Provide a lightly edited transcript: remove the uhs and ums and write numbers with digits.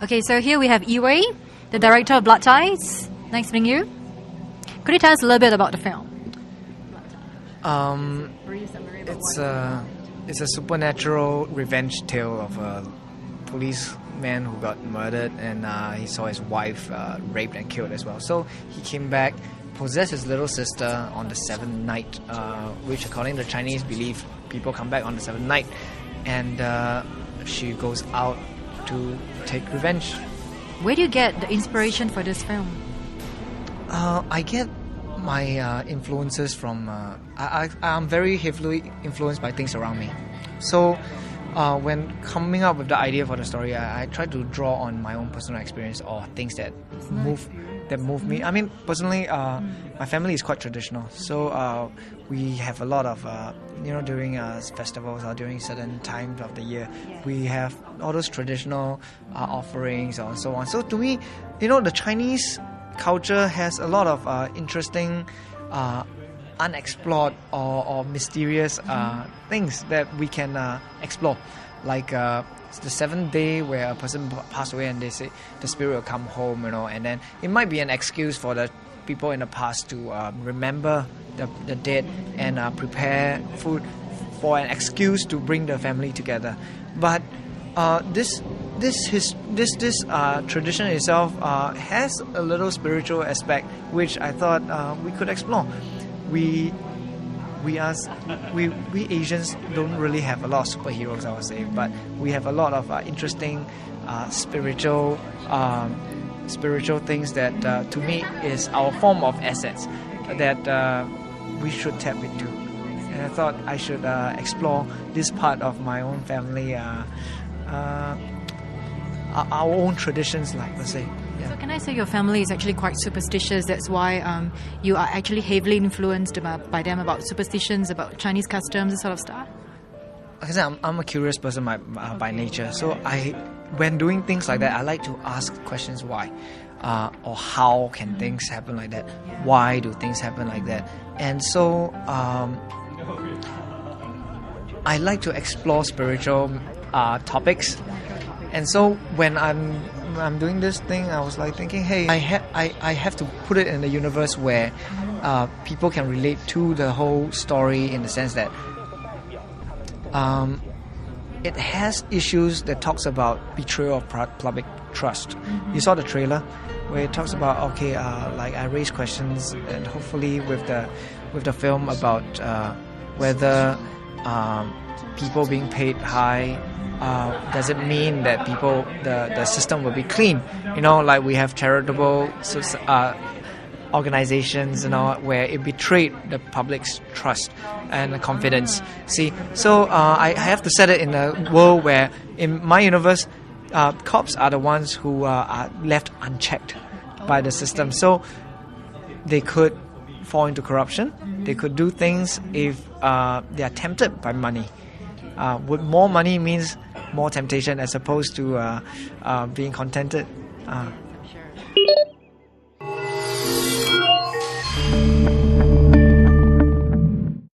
Okay, so here we have Yee Wei, the director of Blood Ties. Nice meeting you. Could you tell us a little bit about the film? It's a supernatural revenge tale of a policeman who got murdered, and he saw his wife raped and killed as well. So he came back, possessed his little sister on the seventh night, which according to the Chinese belief, people come back on the seventh night, and she goes out to take revenge. Where do you get the inspiration for this film? I get my influences from I'm very heavily influenced by things around me. So when coming up with the idea for the story, I try to draw on my own personal experience or things that move me. I mean, personally, my family is quite traditional, so we have a lot of during festivals or during certain times of the year, we have all those traditional offerings and so on. So to me, the Chinese culture has a lot of interesting unexplored or mysterious things that we can explore, like the seventh day where a person passed away and they say the spirit will come home, and then it might be an excuse for the people in the past to remember the dead and prepare food for an excuse to bring the family together. But this tradition itself has a little spiritual aspect which I thought we could explore. We Asians don't really have a lot of superheroes, I would say, but we have a lot of interesting spiritual things that to me is our form of assets that we should tap into. And I thought I should explore this part of my own family, our own traditions, like let's say. Yeah. So can I say your family is actually quite superstitious? That's why you are actually heavily influenced by them about superstitions, about Chinese customs, this sort of stuff? Like I said, I'm a curious person by nature. So when doing things like that, I like to ask questions why. Or how can things happen like that? Why do things happen like that? And so I like to explore spiritual topics. And so when I'm doing this thing, I was like thinking, hey, I have to put it in a universe where people can relate to the whole story, in the sense that it has issues that talks about betrayal of public trust. Mm-hmm. You saw the trailer where it talks about like I raise questions, and hopefully with the film about whether people being paid high does it mean that the system will be clean? Like we have charitable organizations, where it betrayed the public's trust and confidence. See, so I have to set it in a world where, in my universe, cops are the ones who are left unchecked by the system. So they could fall into corruption. They could do things if they are tempted by money. Would more money means more temptation as opposed to being contented?